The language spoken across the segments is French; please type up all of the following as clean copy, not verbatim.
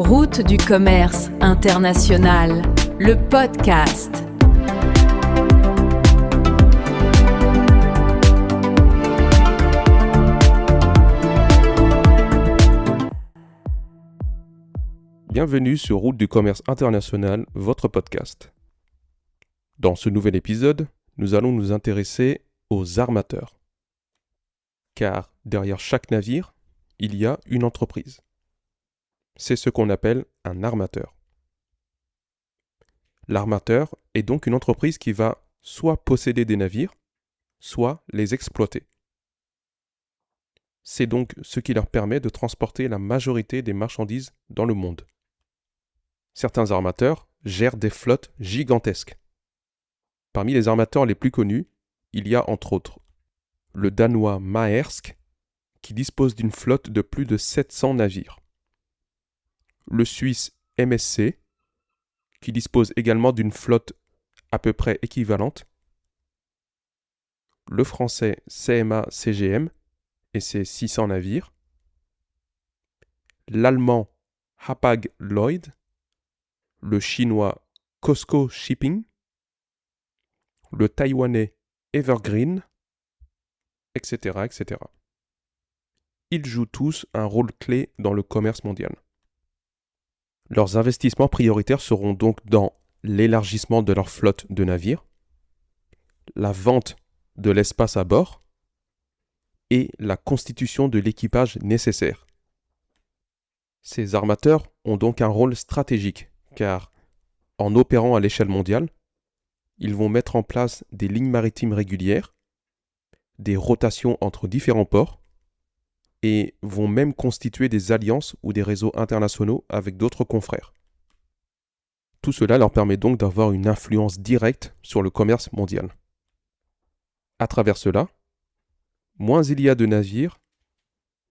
Route du commerce international, le podcast. Bienvenue sur Route du commerce international, votre podcast. Dans ce nouvel épisode, nous allons nous intéresser aux armateurs. Car derrière chaque navire, il y a une entreprise. C'est ce qu'on appelle un armateur. L'armateur est donc une entreprise qui va soit posséder des navires, soit les exploiter. C'est donc ce qui leur permet de transporter la majorité des marchandises dans le monde. Certains armateurs gèrent des flottes gigantesques. Parmi les armateurs les plus connus, il y a entre autres le danois Maersk, qui dispose d'une flotte de plus de 700 navires. Le suisse MSC, qui dispose également d'une flotte à peu près équivalente. Le français CMA-CGM et ses 600 navires. L'allemand Hapag-Lloyd. Le chinois COSCO Shipping. Le taïwanais Evergreen, etc., etc. Ils jouent tous un rôle clé dans le commerce mondial. Leurs investissements prioritaires seront donc dans l'élargissement de leur flotte de navires, la vente de l'espace à bord et la constitution de l'équipage nécessaire. Ces armateurs ont donc un rôle stratégique car, en opérant à l'échelle mondiale, ils vont mettre en place des lignes maritimes régulières, des rotations entre différents ports, et vont même constituer des alliances ou des réseaux internationaux avec d'autres confrères. Tout cela leur permet donc d'avoir une influence directe sur le commerce mondial. À travers cela, moins il y a de navires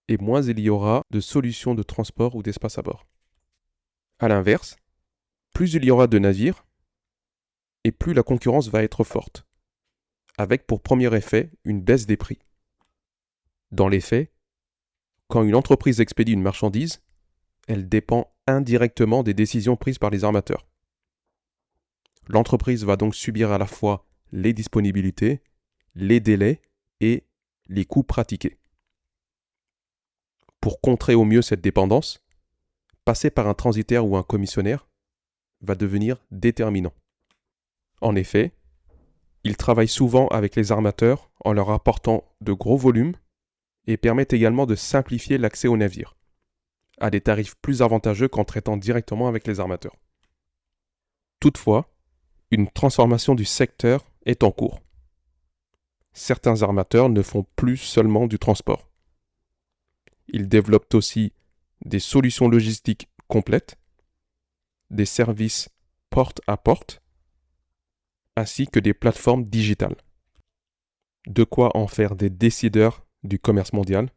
et moins il y aura de solutions de transport ou d'espace à bord. À l'inverse, plus il y aura de navires et plus la concurrence va être forte, avec pour premier effet une baisse des prix. Dans les faits, quand une entreprise expédie une marchandise, elle dépend indirectement des décisions prises par les armateurs. L'entreprise va donc subir à la fois les disponibilités, les délais et les coûts pratiqués. Pour contrer au mieux cette dépendance, passer par un transitaire ou un commissionnaire va devenir déterminant. En effet, ils travaillent souvent avec les armateurs en leur apportant de gros volumes et permettent également de simplifier l'accès aux navires, à des tarifs plus avantageux qu'en traitant directement avec les armateurs. Toutefois, une transformation du secteur est en cours. Certains armateurs ne font plus seulement du transport. Ils développent aussi des solutions logistiques complètes, des services porte à porte, ainsi que des plateformes digitales. De quoi en faire des décideurs du commerce mondial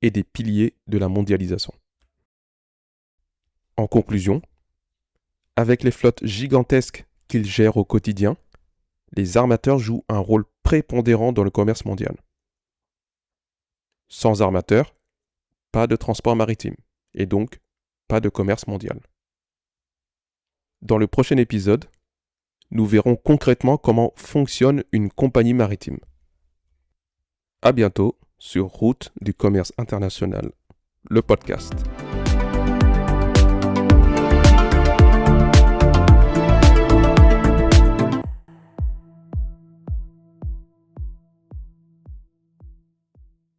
et des piliers de la mondialisation. En conclusion, avec les flottes gigantesques qu'ils gèrent au quotidien, les armateurs jouent un rôle prépondérant dans le commerce mondial. Sans armateurs, pas de transport maritime et donc pas de commerce mondial. Dans le prochain épisode, nous verrons concrètement comment fonctionne une compagnie maritime. À bientôt sur Route du commerce international, le podcast.